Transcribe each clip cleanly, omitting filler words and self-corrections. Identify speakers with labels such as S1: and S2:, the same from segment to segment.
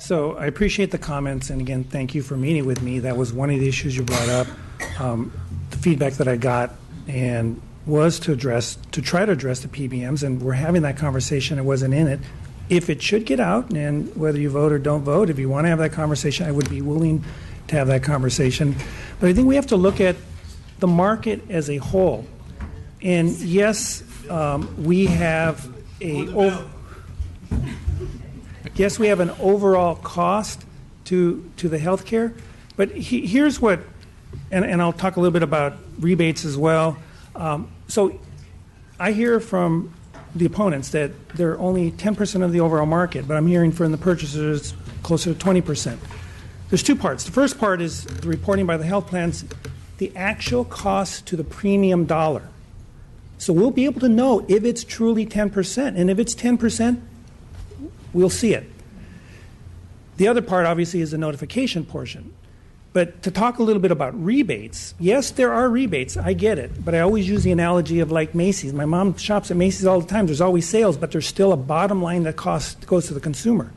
S1: So I appreciate the comments, and again, thank you for meeting with me. That was one of the issues you brought up. The feedback that I got and was to try to address the PBMs, and we're having that conversation. I wasn't in it. If it should get out, and whether you vote or don't vote, if you want to have that conversation, I would be willing to have that conversation. But I think we have to look at the market as a whole. And yes, we have yes, we have an overall cost to the healthcare. But here's what, and I'll talk a little bit about rebates as well. So I hear from the opponents that they're only 10% of the overall market, but I'm hearing from the purchasers closer to 20%. There's two parts. The first part is the reporting by the health plans, the actual cost to the premium dollar. So we'll be able to know if it's truly 10%, and if it's 10%, we'll see it. The other part, obviously, is the notification portion. But to talk a little bit about rebates, yes, there are rebates. I get it. But I always use the analogy of like Macy's. My mom shops at Macy's all the time. There's always sales, but there's still a bottom line that goes to the consumer.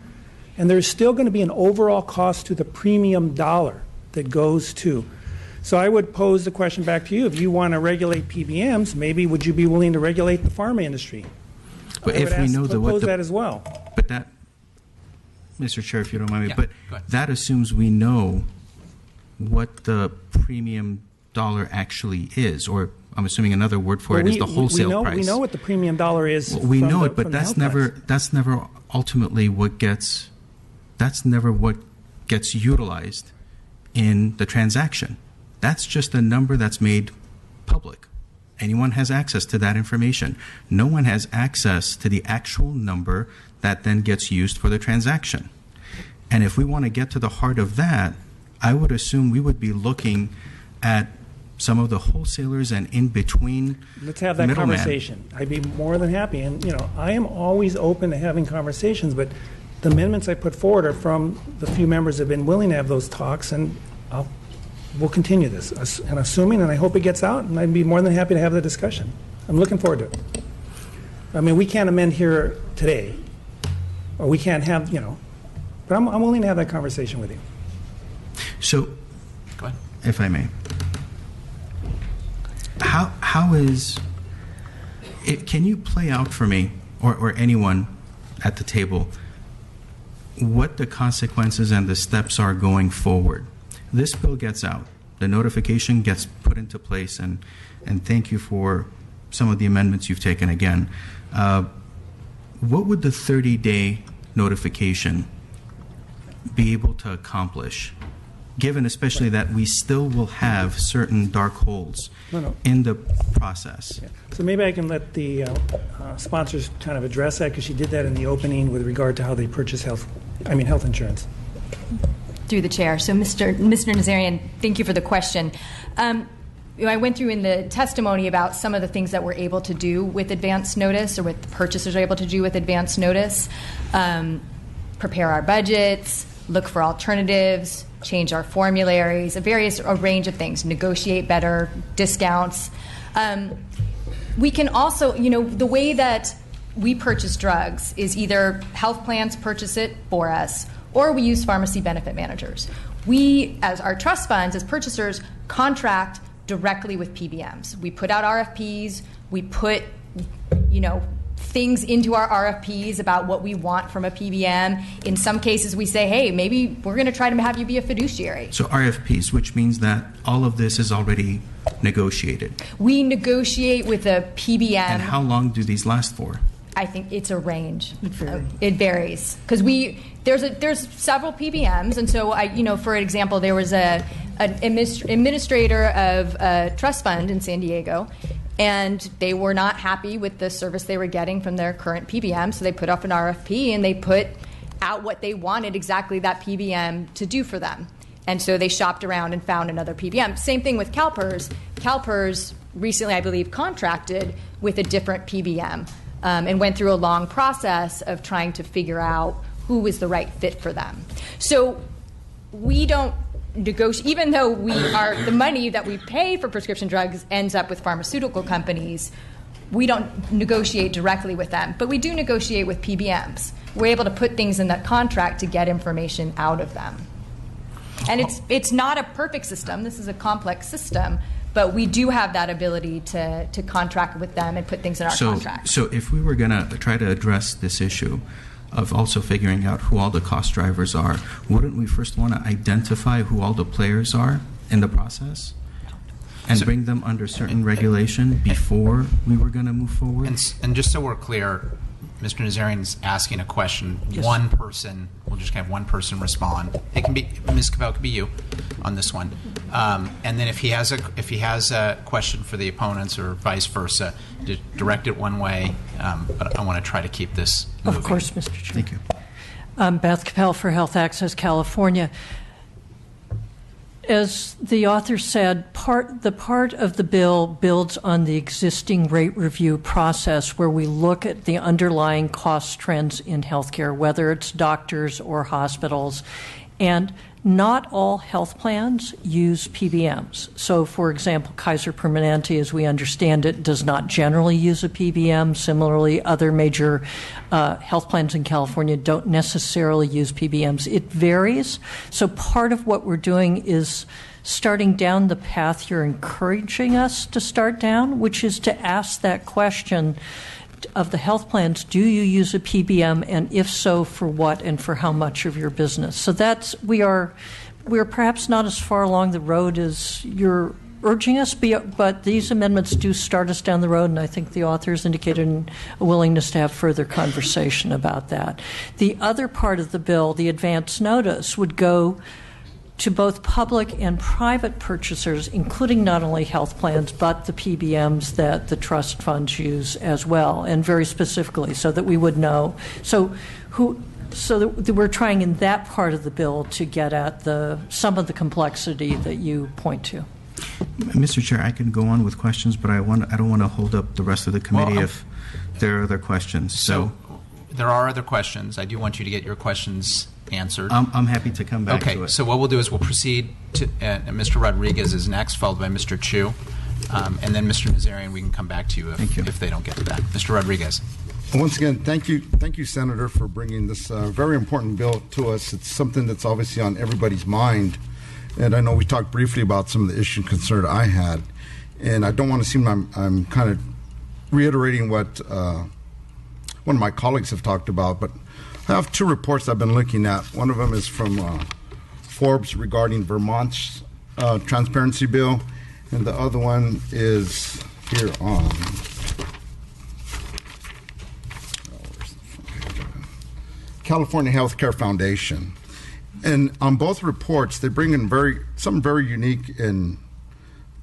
S1: And there's still going to be an overall cost to the premium dollar that goes to. So I would pose the question back to you. If you want to regulate PBMs, maybe would you be willing to regulate the pharma industry?
S2: But if we know
S1: that as well.
S2: But that, Mr. Chair, if you don't mind me,
S3: Yeah,
S2: but that assumes we know what the premium dollar actually is, or I'm assuming another word for it is the wholesale price.
S1: We know what the premium dollar is.
S2: Well, we know it, but that's never ultimately what gets. That's never what gets utilized in the transaction. That's just a number that's made public. Anyone has access to that information. No one has access to the actual number that then gets used for the transaction. And if we want to get to the heart of that, I would assume we would be looking at some of the wholesalers and in between.
S1: Let's have that conversation. I'd be more than happy. And, I am always open to having conversations, but the amendments I put forward are from the few members that have been willing to have those talks, and we'll continue this. And assuming, and I hope it gets out, and I'd be more than happy to have the discussion. I'm looking forward to it. I mean, we can't amend here today, or we can't have, but I'm willing to have that conversation with you.
S2: So,
S3: go ahead.
S2: If I may, how is it? Can you play out for me or anyone at the table what the consequences and the steps are going forward? This bill gets out, the notification gets put into place, and thank you for some of the amendments you've taken again. What would the 30-day notification be able to accomplish, given especially that we still will have certain dark holes in the process?
S1: Yeah. So maybe I can let the sponsors kind of address that, because she did that in the opening with regard to how they purchase health insurance.
S4: Through the chair. So Mr. Nazarian, thank you for the question. I went through in the testimony about some of the things that we're able to do with advance notice, or what the purchasers are able to do with advance notice. Prepare our budgets, look for alternatives, change our formularies, a range of things, negotiate better discounts. We can also, the way that we purchase drugs is either health plans purchase it for us, or we use pharmacy benefit managers. We, as our trust funds, as purchasers, contract directly with PBMs. We put out RFPs, we put, things into our RFPs about what we want from a PBM. In some cases, we say, hey, maybe we're going to try to have you be a fiduciary.
S2: So RFPs, which means that all of this is already negotiated.
S4: We negotiate with a PBM.
S2: And how long do these last for?
S4: I think it's a range. It varies because there's several PBMs, and so for example, there was an administrator of a trust fund in San Diego, and they were not happy with the service they were getting from their current PBM, so they put up an RFP and they put out what they wanted exactly that PBM to do for them. And so they shopped around and found another PBM. Same thing with CalPERS. CalPERS recently, I believe, contracted with a different PBM and went through a long process of trying to figure out who was the right fit for them. So we don't negotiate, even though the money that we pay for prescription drugs ends up with pharmaceutical companies, we don't negotiate directly with them, but we do negotiate with PBMs. We're able to put things in that contract to get information out of them. And it's not a perfect system. This is a complex system, but we do have that ability to contract with them and put things in our contract.
S2: So if we were going to try to address this issue of also figuring out who all the cost drivers are, wouldn't we first want to identify who all the players are in the process and bring them under certain regulation before we were going to move forward?
S3: And just so we're clear, Mr. Nazarian's asking a question. Yes. One person, we'll just have one person respond. It can be Ms. Cabell, it could be you on this one. And then if he has a question for the opponents or vice versa, direct it one way. But I want to try to keep this moving.
S5: Of course, Mr. Chair.
S2: Thank you.
S5: Beth Capel for Health Access California. As the author said, the part of the bill builds on the existing rate review process where we look at the underlying cost trends in healthcare, whether it's doctors or hospitals. And not all health plans use PBMs. So, for example, Kaiser Permanente, as we understand it, does not generally use a PBM. Similarly, other major health plans in California don't necessarily use PBMs. It varies. So part of what we're doing is starting down the path you're encouraging us to start down, which is to ask that question of the health plans, do you use a PBM, and if so, for what and for how much of your business? So we're perhaps not as far along the road as you're urging us, but these amendments do start us down the road, and I think the authors indicated a willingness to have further conversation about that. The other part of the bill, the advance notice, would go to both public and private purchasers, including not only health plans, but the PBMs that the trust funds use as well, and very specifically, so that we would know. So that we're trying in that part of the bill to get at some of the complexity that you point to.
S2: Mr. Chair, I can go on with questions, but I don't want to hold up the rest of the committee if there are other questions. So
S3: there are other questions. I do want you to get your questions answered.
S2: I'm happy to come back to it.
S3: Okay, so what we'll do is we'll proceed to Mr. Rodriguez is next, followed by Mr. Chu, and then Mr. Nazarian, we can come back to you if they don't get to that. Mr. Rodriguez.
S6: Once again, thank you, Senator, for bringing this very important bill to us. It's something that's obviously on everybody's mind, and I know we talked briefly about some of the issue and concern I had, and I don't want to seem I'm kind of reiterating what one of my colleagues have talked about, but I have two reports I've been looking at. One of them is from Forbes regarding Vermont's transparency bill, and the other one is here on California Healthcare Foundation. And on both reports, they bring in something very unique and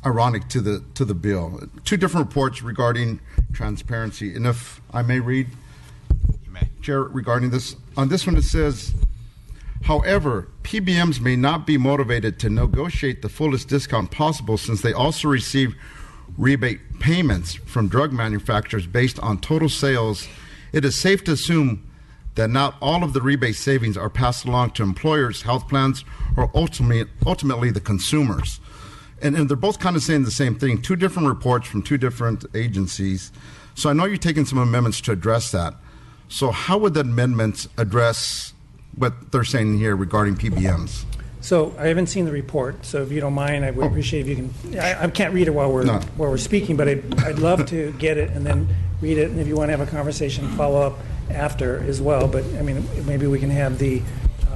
S6: ironic to the bill. Two different reports regarding transparency. And if I may read, Chair, regarding this. On this one it says, however, PBMs may not be motivated to negotiate the fullest discount possible since they also receive rebate payments from drug manufacturers based on total sales. It is safe to assume that not all of the rebate savings are passed along to employers, health plans, or ultimately the consumers. And they're both kind of saying the same thing, two different reports from two different agencies. So I know you're taking some amendments to address that. So how would the amendments address what they're saying here regarding PBMs?
S1: So I haven't seen the report, so if you don't mind, I would appreciate if you can. I can't read it while we're speaking, but I'd love to get it and then read it, and if you want to have a conversation, follow up after as well. But I mean, maybe we can have the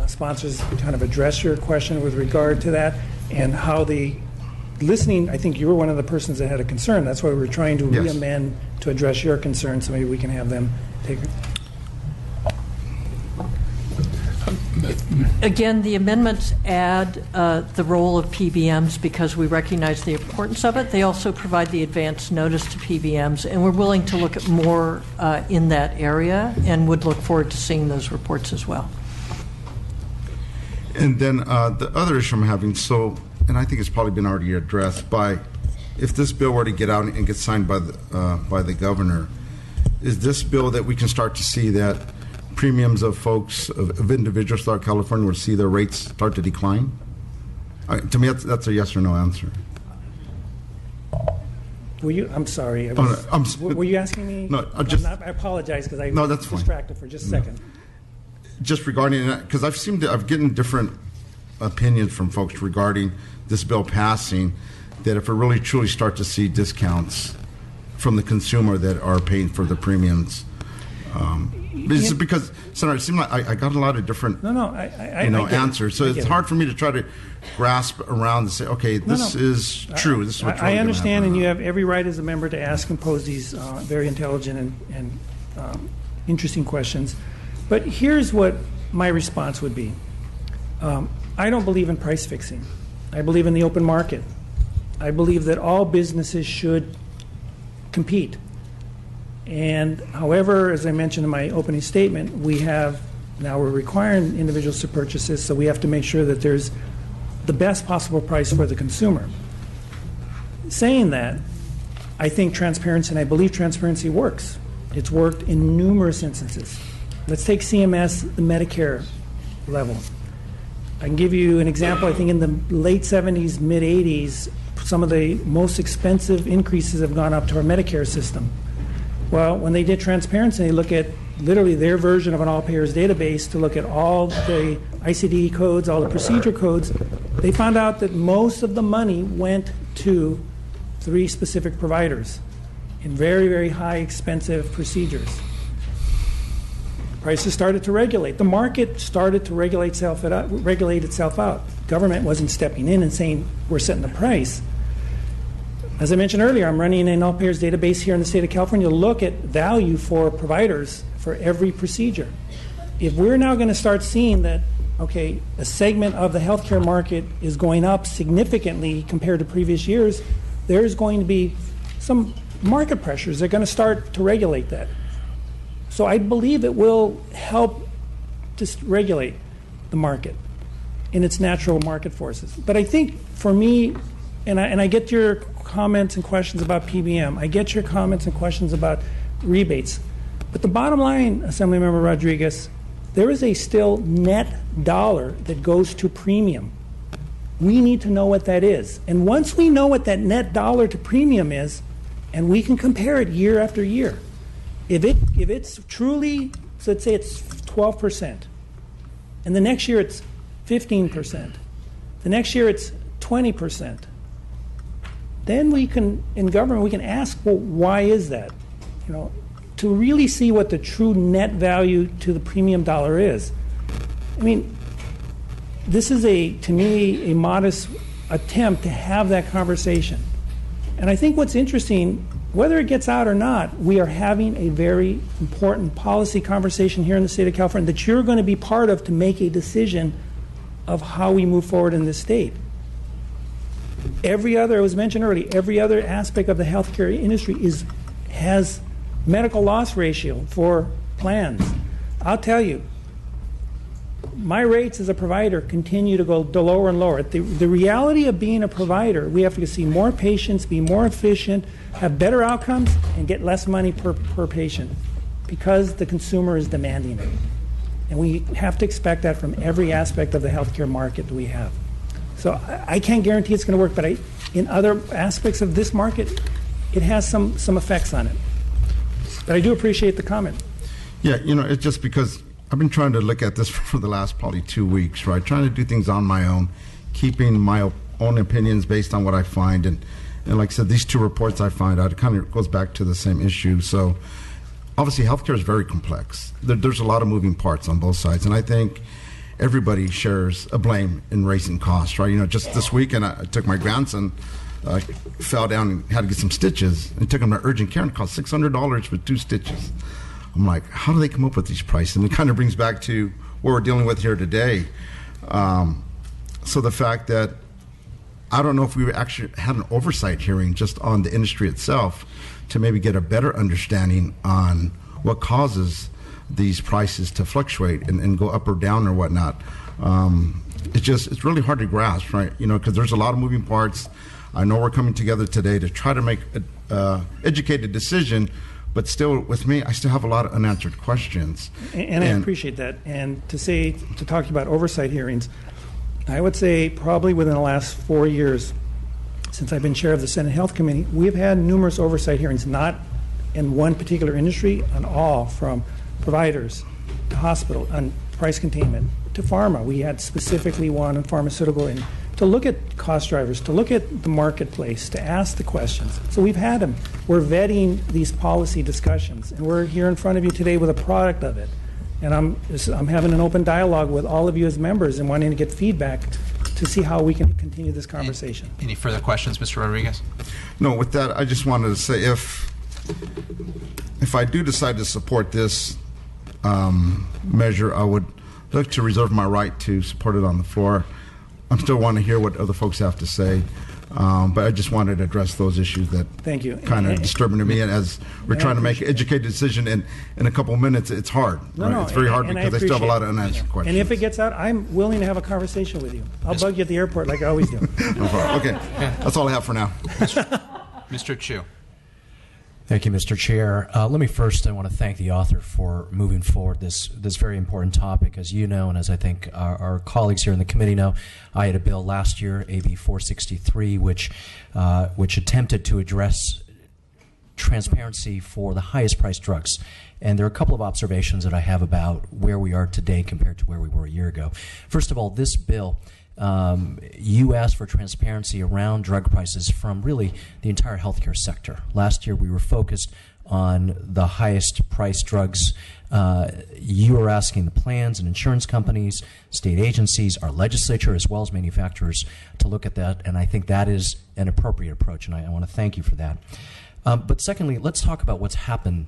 S1: sponsors kind of address your question with regard to that and how the listening. I think you were one of the persons that had a concern. That's why we were trying to re-amend to address your concern. So maybe we can have them take it.
S5: Again, the amendments add the role of PBMs because we recognize the importance of it. They also provide the advance notice to PBMs, and we're willing to look at more in that area and would look forward to seeing those reports as well.
S6: And then the other issue I'm having, and I think it's probably been already addressed, if this bill were to get out and get signed by the governor, is this bill that we can start to see that premiums of folks, of individuals throughout California will see their rates start to decline? To me, that's a yes or no answer.
S1: Were you? I'm sorry. Were you asking me?
S6: No,
S1: I apologize because I
S6: No, that's fine.
S1: distracted for just a second.
S6: Just regarding that, because I've gotten different opinions from folks regarding this bill passing, that if we really truly start to see discounts from the consumer that are paying for the premiums. This is because, Senator, it seemed like I got a lot of different
S1: I get it.
S6: answers. So it's hard for me to try to grasp around and say, okay, this is true. This is what's really
S1: I
S6: gonna
S1: understand,
S6: happen.
S1: and you have every right as a member to ask and pose these very intelligent and interesting questions. But here's what my response would be. I don't believe in price fixing. I believe in the open market. I believe that all businesses should compete. And however, as I mentioned in my opening statement, we're requiring individuals to purchase this, so we have to make sure that there's the best possible price for the consumer. Saying that, I think transparency, and I believe transparency works. It's worked in numerous instances. Let's take CMS, the Medicare level. I can give you an example. I think in the late 70s, mid 80s, some of the most expensive increases have gone up to our Medicare system. Well, when they did transparency, they look at literally their version of an all-payers database to look at all the ICD codes, all the procedure codes. They found out that most of the money went to 3 specific providers in very, very high, expensive procedures. Prices started to regulate. The market started to regulate itself out. Government wasn't stepping in and saying, we're setting the price. As I mentioned earlier, I'm running an all-payers database here in the state of California to look at value for providers for every procedure. If we're now going to start seeing that, okay, a segment of the healthcare market is going up significantly compared to previous years, there's going to be some market pressures. They're going to start to regulate that. So I believe it will help to regulate the market in its natural market forces. But I think for me, and I get your comments and questions about PBM. I get your comments and questions about rebates. But the bottom line, Assemblymember Rodriguez, there is a still net dollar that goes to premium. We need to know what that is. And once we know what that net dollar to premium is, and we can compare it year after year, if it's truly, so let's say it's 12%, and the next year it's 15%, the next year it's 20%, then we can, in government, we can ask, well, why is that? You know, to really see what the true net value to the premium dollar is. I mean, this is to me, a modest attempt to have that conversation. And I think what's interesting, whether it gets out or not, we are having a very important policy conversation here in the state of California that you're going to be part of to make a decision of how we move forward in this state. Every other, it was mentioned earlier, every other aspect of the healthcare industry has medical loss ratio for plans. I'll tell you, my rates as a provider continue to go lower and lower. The reality of being a provider, we have to see more patients, be more efficient, have better outcomes, and get less money per patient because the consumer is demanding it. And we have to expect that from every aspect of the healthcare market that we have. So I can't guarantee it's going to work, but in other aspects of this market, it has some effects on it. But I do appreciate the comment.
S6: Yeah, you know, it's just because I've been trying to look at this for the last probably 2 weeks, right? Trying to do things on my own, keeping my own opinions based on what I find. And like I said, these 2 reports I find out, it kind of goes back to the same issue. So obviously healthcare is very complex. There's a lot of moving parts on both sides. And I think everybody shares a blame in raising costs, right? You know, just this weekend I took my grandson, fell down and had to get some stitches, and took him to urgent care and it cost $600 for 2 stitches. I'm like, how do they come up with these prices? And it kind of brings back to what we're dealing with here today. So the fact that I don't know if we actually had an oversight hearing just on the industry itself to maybe get a better understanding on what causes these prices to fluctuate and go up or down or whatnot. It's really hard to grasp, right? You know, because there's a lot of moving parts. I know we're coming together today to try to make an educated decision, but still, with me, I still have a lot of unanswered questions.
S1: And I appreciate that. And to talk about oversight hearings, I would say probably within the last 4 years, since I've been chair of the Senate Health Committee, we've had numerous oversight hearings, not in one particular industry, on all, from providers to hospital, on price containment to pharma. We had specifically one on pharmaceutical, and to look at cost drivers, to look at the marketplace, to ask the questions. So we've had them. We're vetting these policy discussions, and we're here in front of you today with a product of it. And I'm having an open dialogue with all of you as members and wanting to get feedback to see how we can continue this conversation.
S3: Any further questions, Mr. Rodriguez?
S6: No, with that, I just wanted to say if I do decide to support this measure, I would like to reserve my right to support it on the floor. I still want to hear what other folks have to say, but I just wanted to address those issues that
S1: Thank you.
S6: kind of disturbing to me. And as we're trying to make an educated decision in a couple of minutes, it's hard.
S1: No,
S6: It's very hard
S1: and
S6: because I still have a lot of unanswered questions.
S1: And if it gets out, I'm willing to have a conversation with you. I'll bug you at the airport like I always do.
S6: No problem. Okay, that's all I have for now.
S3: Mr. Chu.
S7: Thank you, Mr. Chair. I want to thank the author for moving forward this very important topic. As you know, and as I think our colleagues here in the committee know, I had a bill last year, AB 463, which attempted to address transparency for the highest priced drugs. And there are a couple of observations that I have about where we are today compared to where we were a year ago. First of all, this bill, you asked for transparency around drug prices from really the entire healthcare sector. Last year we were focused on the highest priced drugs. You were asking the plans and insurance companies, state agencies, our legislature, as well as manufacturers to look at that, and I think that is an appropriate approach, and I want to thank you for that. But secondly, let's talk about what's happened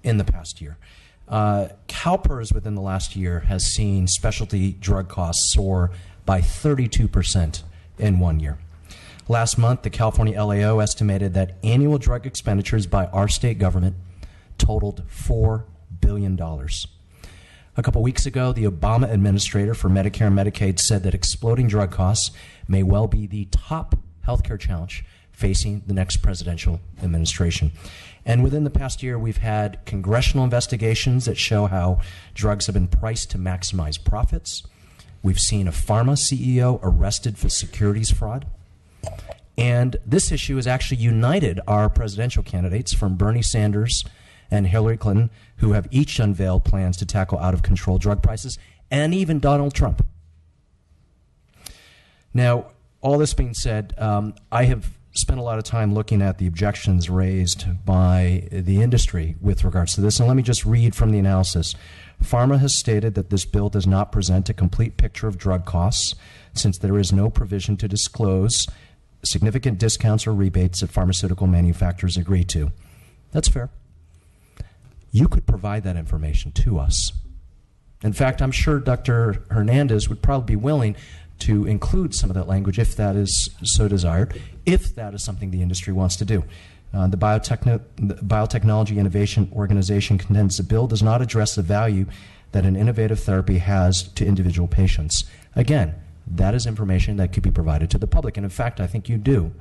S7: in the past year. CalPERS within the last year has seen specialty drug costs soar by 32% in 1 year. Last month, the California LAO estimated that annual drug expenditures by our state government totaled $4 billion. A couple weeks ago, the Obama administrator for Medicare and Medicaid said that exploding drug costs may well be the top healthcare challenge facing the next presidential administration. And within the past year, we've had congressional investigations that show how drugs have been priced to maximize profits. We've seen a pharma CEO arrested for securities fraud. And this issue has actually united our presidential candidates from Bernie Sanders and Hillary Clinton, who have each unveiled plans to tackle out-of-control drug prices, and even Donald Trump. Now, all this being said, I have spent a lot of time looking at the objections raised by the industry with regards to this, and let me just read from the analysis. Pharma has stated that this bill does not present a complete picture of drug costs, since there is no provision to disclose significant discounts or rebates that pharmaceutical manufacturers agree to. That's fair. You could provide that information to us. In fact, I'm sure Dr. Hernandez would probably be willing to include some of that language if that is so desired, if that is something the industry wants to do. The Biotechnology Innovation Organization contends the bill does not address the value that an innovative therapy has to individual patients. Again, that is information that could be provided to the public, and in fact, I think you do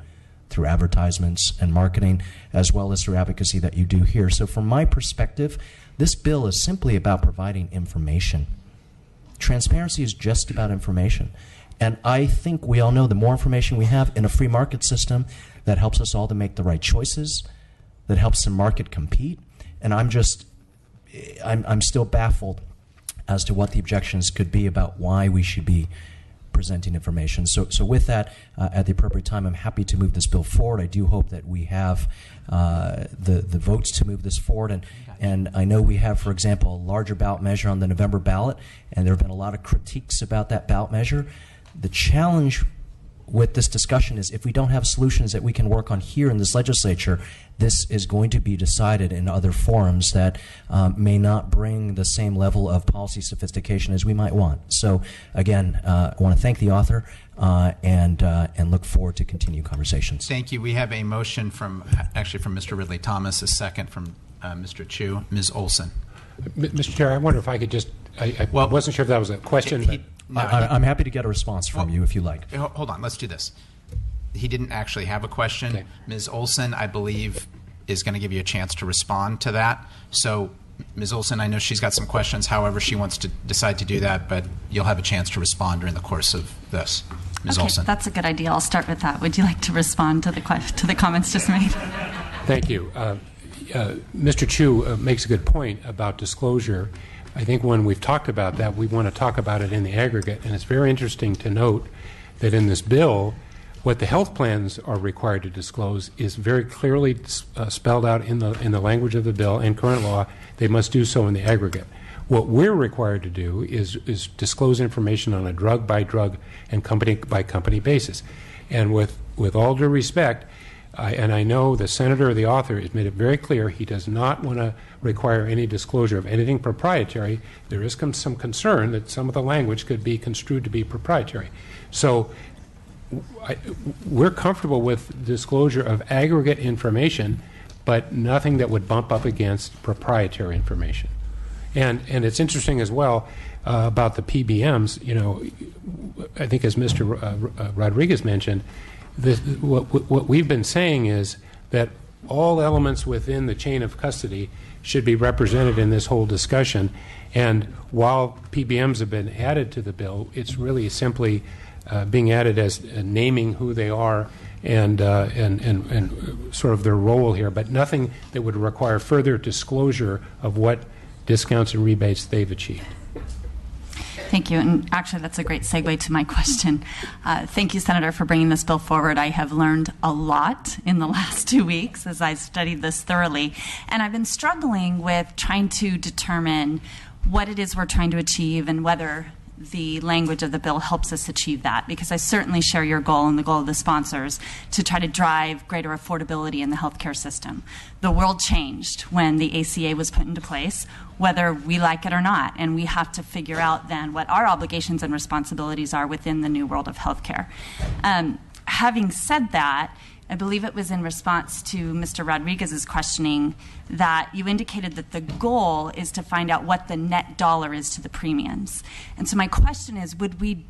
S7: through advertisements and marketing, as well as through advocacy that you do here. So from my perspective, this bill is simply about providing information. Transparency is just about information. And I think we all know the more information we have in a free market system, that helps us all to make the right choices, that helps the market compete. And I'm still baffled as to what the objections could be about why we should be presenting information. So with that, at the appropriate time, I'm happy to move this bill forward. I do hope that we have the votes to move this forward. And I know we have, for example, a larger ballot measure on the November ballot, and there have been a lot of critiques about that ballot measure. The challenge with this discussion is if we don't have solutions that we can work on here in this legislature, this is going to be decided in other forums that may not bring the same level of policy sophistication as we might want. So again, I want to thank the author and look forward to continued conversations.
S3: Thank you. We have a motion from Mr. Ridley Thomas, a second from Mr. Chu. Ms. Olson.
S8: Mr. Chair, I wonder if I could just, I wasn't sure if that was a question.
S7: I'm happy to get a response from you if you like.
S3: Hold on, let's do this. He didn't actually have a question. Okay. Ms. Olson, I believe, is going to give you a chance to respond to that. So Ms. Olson, I know she's got some questions, however she wants to decide to do that, but you'll have a chance to respond during the course of this. Ms.
S9: Okay,
S3: Olson.
S9: that's a good idea. I'll start with that. Would you like to respond to the comments just made?
S8: Thank you. Mr. Chu makes a good point about disclosure. I think when we've talked about that, we want to talk about it in the aggregate. And it's very interesting to note that in this bill, what the health plans are required to disclose is very clearly spelled out in the language of the bill and current law. They must do so in the aggregate. What we're required to do is disclose information on a drug-by-drug and company-by-company basis. And with all due respect, and I know the senator or the author has made it very clear he does not want to require any disclosure of anything proprietary. There is some concern that some of the language could be construed to be proprietary. So we're comfortable with disclosure of aggregate information, but nothing that would bump up against proprietary information. And it's interesting as well about the PBMs. You know, I think as Mr. Rodriguez mentioned, what we've been saying is that all elements within the chain of custody should be represented in this whole discussion. And while PBMs have been added to the bill, it's really simply being added as naming who they are and sort of their role here, but nothing that would require further disclosure of what discounts and rebates they've achieved.
S9: Thank you. And actually, that's a great segue to my question. Thank you, Senator, for bringing this bill forward. I have learned a lot in the last 2 weeks as I studied this thoroughly. And I've been struggling with trying to determine what it is we're trying to achieve and whether the language of the bill helps us achieve that, because I certainly share your goal and the goal of the sponsors to try to drive greater affordability in the healthcare system. The world changed when the ACA was put into place, whether we like it or not, and we have to figure out then what our obligations and responsibilities are within the new world of healthcare. Having said that, I believe it was in response to Mr. Rodriguez's questioning that you indicated that the goal is to find out what the net dollar is to the premiums. And so my question is, would we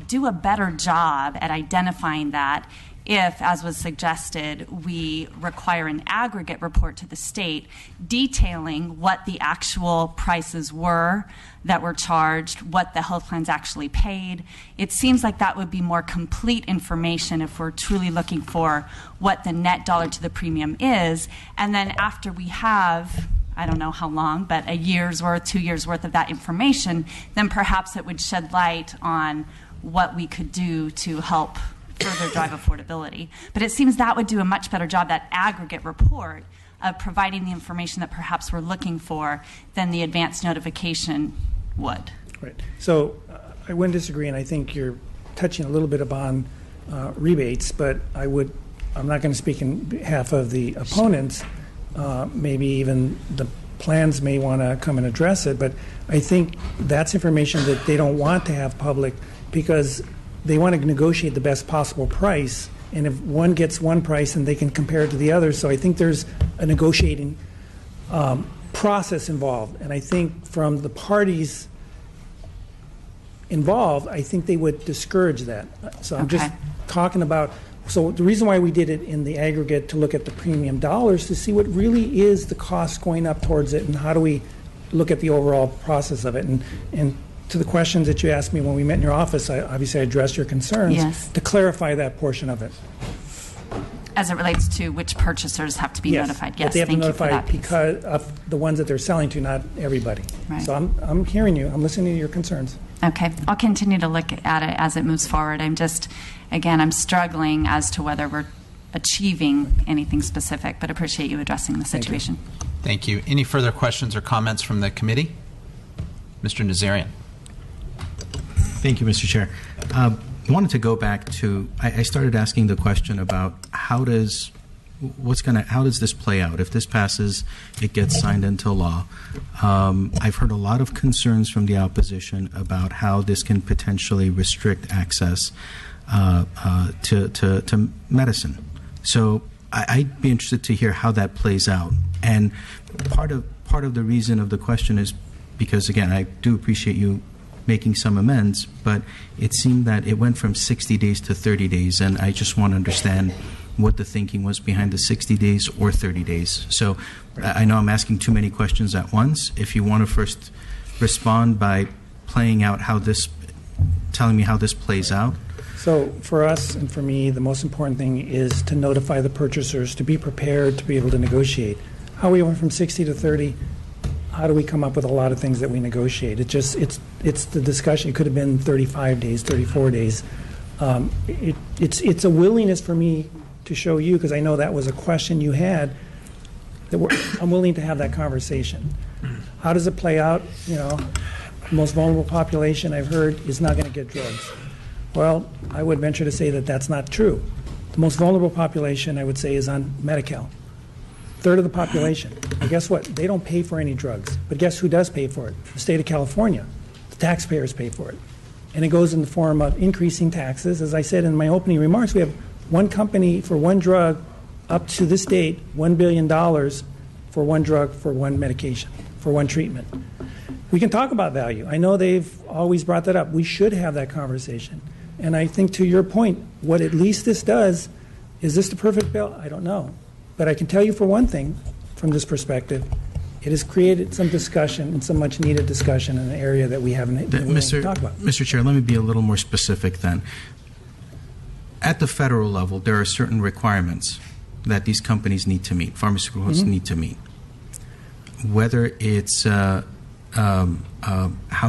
S9: do a better job at identifying that if, as was suggested, we require an aggregate report to the state detailing what the actual prices were that were charged, what the health plans actually paid? It seems like that would be more complete information if we're truly looking for what the net dollar to the premium is. And then after we have, I don't know how long, but a year's worth, 2 years worth of that information, then perhaps it would shed light on what we could do to help further drive affordability. But it seems that would do a much better job, that aggregate report, of providing the information that perhaps we're looking for than the advance notification would.
S1: Right. So I wouldn't disagree, and I think you're touching a little bit upon rebates, but I'm not going to speak in behalf of the opponents. Maybe even the plans may want to come and address it, but I think that's information that they don't want to have public because they want to negotiate the best possible price, and if one gets one price, and they can compare it to the other. So I think there's a negotiating process involved, and I think from the parties involved, I think they would discourage that. So I'm just talking about, so the reason why we did it in the aggregate to look at the premium dollars to see what really is the cost going up towards it, and how do we look at the overall process of it. And to the questions that you asked me when we met in your office, I obviously addressed your concerns to clarify that portion of it.
S9: As it relates to which purchasers have to be notified. Yes,
S1: they have to
S9: thank you
S1: notify
S9: for that piece.
S1: because of the ones that they're selling to, not everybody.
S9: Right.
S1: So I'm hearing you. I'm listening to your concerns.
S9: Okay. I'll continue to look at it as it moves forward. I'm struggling as to whether we're achieving anything specific, but appreciate you addressing the situation.
S3: Thank you. Any further questions or comments from the committee? Mr. Nazarian.
S2: Thank you, Mr. Chair. I wanted to go back to, I started asking the question about how does this play out? If this passes, it gets signed into law. I've heard a lot of concerns from the opposition about how this can potentially restrict access to medicine. So I'd be interested to hear how that plays out. And part of the reason of the question is because, again, I do appreciate you making some amends, but it seemed that it went from 60 days to 30 days, and I just want to understand what the thinking was behind the 60 days or 30 days. So I know I'm asking too many questions at once. If you want to first respond by playing out telling me how this plays out.
S1: So for us and for me, the most important thing is to notify the purchasers, to be prepared, to be able to negotiate. How we went from 60 to 30, how do we come up with a lot of things that we negotiate? It's the discussion. It could have been 35 days, 34 days. It's a willingness for me to show you, because I know that was a question you had, that I'm willing to have that conversation. How does it play out? The most vulnerable population I've heard is not going to get drugs. Well, I would venture to say that that's not true. The most vulnerable population, I would say, is on Medi-Cal. Third of the population. And guess what? They don't pay for any drugs. But guess who does pay for it? The state of California. The taxpayers pay for it. And it goes in the form of increasing taxes. As I said in my opening remarks, we have one company for one drug, up to this date, $1 billion for one drug, for one medication, for one treatment. We can talk about value. I know they've always brought that up. We should have that conversation. And I think, to your point, what at least this does, is this the perfect bill? I don't know. But I can tell you for one thing, from this perspective, it has created some discussion, and some much needed discussion, in an area that we haven't been willing to talk about.
S2: Mr. Chair, let me be a little more specific then. At the federal level, there are certain requirements that these companies need to meet, pharmaceuticals need to meet. Whether it's how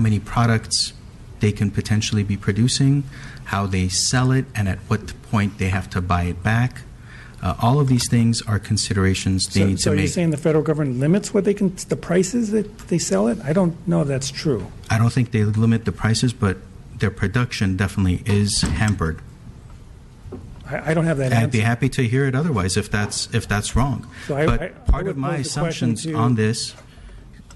S2: many products they can potentially be producing, how they sell it, and at what point they have to buy it back. All of these things are considerations they need to
S1: So
S2: make.
S1: you're saying the federal government limits what the prices that they sell it? I don't know if that's true.
S2: I don't think they limit the prices, but their production definitely is hampered.
S1: I don't have that answer.
S2: I'd be happy to hear it otherwise if that's wrong.
S1: So
S2: Part of my assumptions on this.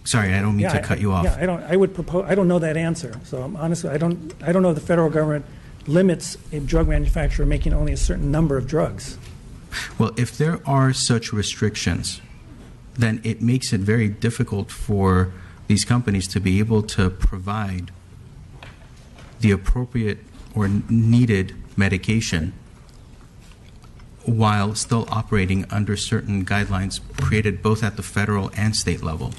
S2: Sorry, I don't mean to cut you off.
S1: Yeah, I don't know that answer. So honestly, I don't know if the federal government limits a drug manufacturer making only a certain number of drugs.
S2: Well, if there are such restrictions, then it makes it very difficult for these companies to be able to provide the appropriate or needed medication while still operating under certain guidelines created both at the federal and state level.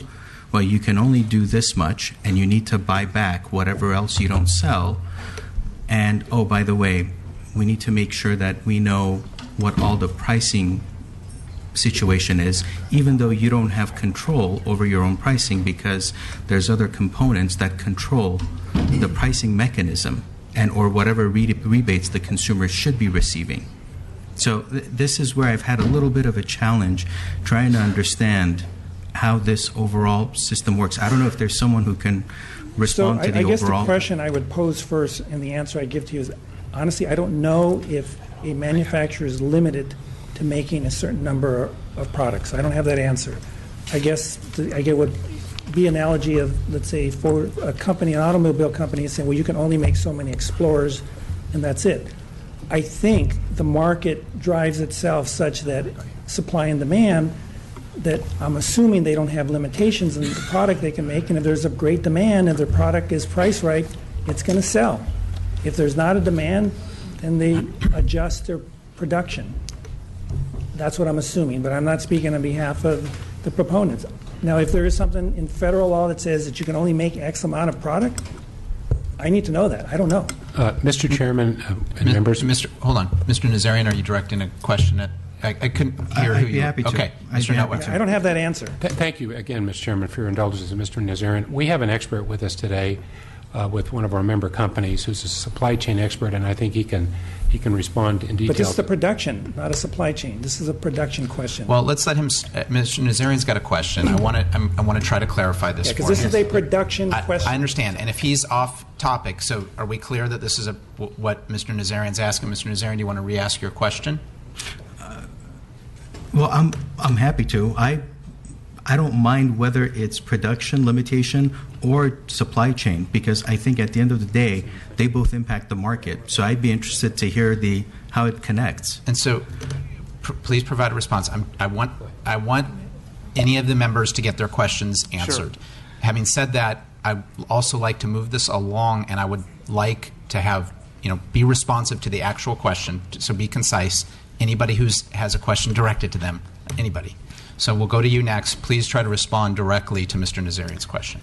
S2: Well, you can only do this much, and you need to buy back whatever else you don't sell. And, oh, by the way, we need to make sure that we know what all the pricing situation is, even though you don't have control over your own pricing, because there's other components that control the pricing mechanism and or whatever rebates the consumer should be receiving. So this is where I've had a little bit of a challenge trying to understand how this overall system works. I don't know if there's someone who can respond to the
S1: I guess
S2: overall.
S1: the question I would pose first, and the answer I give to you is, honestly, I don't know if a manufacturer is limited to making a certain number of products. I don't have that answer. I guess I get what the analogy of, let's say, for a company, an automobile company, is saying, well, you can only make so many Explorers, and that's it. I think the market drives itself such that supply and demand, that I'm assuming they don't have limitations in the product they can make, and if there's a great demand and their product is priced right, it's going to sell. If there's not a demand, then they adjust their production. That's what I'm assuming, but I'm not speaking on behalf of the proponents. Now, if there is something in federal law that says that you can only make X amount of product, I need to know that. I don't know.
S8: Mr. Chairman and members.
S3: Hold on. Mr. Nazarian, are you directing a question at... I couldn't hear who
S2: I'd be
S3: you...
S2: happy to.
S3: Okay.
S2: I'd be happy
S3: Notwhite.
S2: to.
S1: I don't have that answer.
S8: Thank you again, Mr. Chairman, for your indulgence, Mr. Nazarian. We have an expert with us today with one of our member companies who's a supply chain expert, and I think he can respond in detail.
S1: But this is the production, not a supply chain. This is a production question.
S3: Well, let's let him... Mr. Nazarian's got a question. I want to try to clarify this for him.
S1: because this is a production question.
S3: I understand. And if he's off topic, so are we clear that this is what Mr. Nazarian's asking? Mr. Nazarian, do you want to re-ask your question?
S2: Well, I'm happy to. I don't mind whether it's production limitation or supply chain, because I think at the end of the day, they both impact the market. So I'd be interested to hear how it connects.
S3: And so, please provide a response. I want any of the members to get their questions answered. Sure. Having said that, I'd also like to move this along, and I would like to have be responsive to the actual question. So be concise anybody who has a question directed to them. Anybody. So we'll go to you next. Please try to respond directly to Mr. Nazarian's question.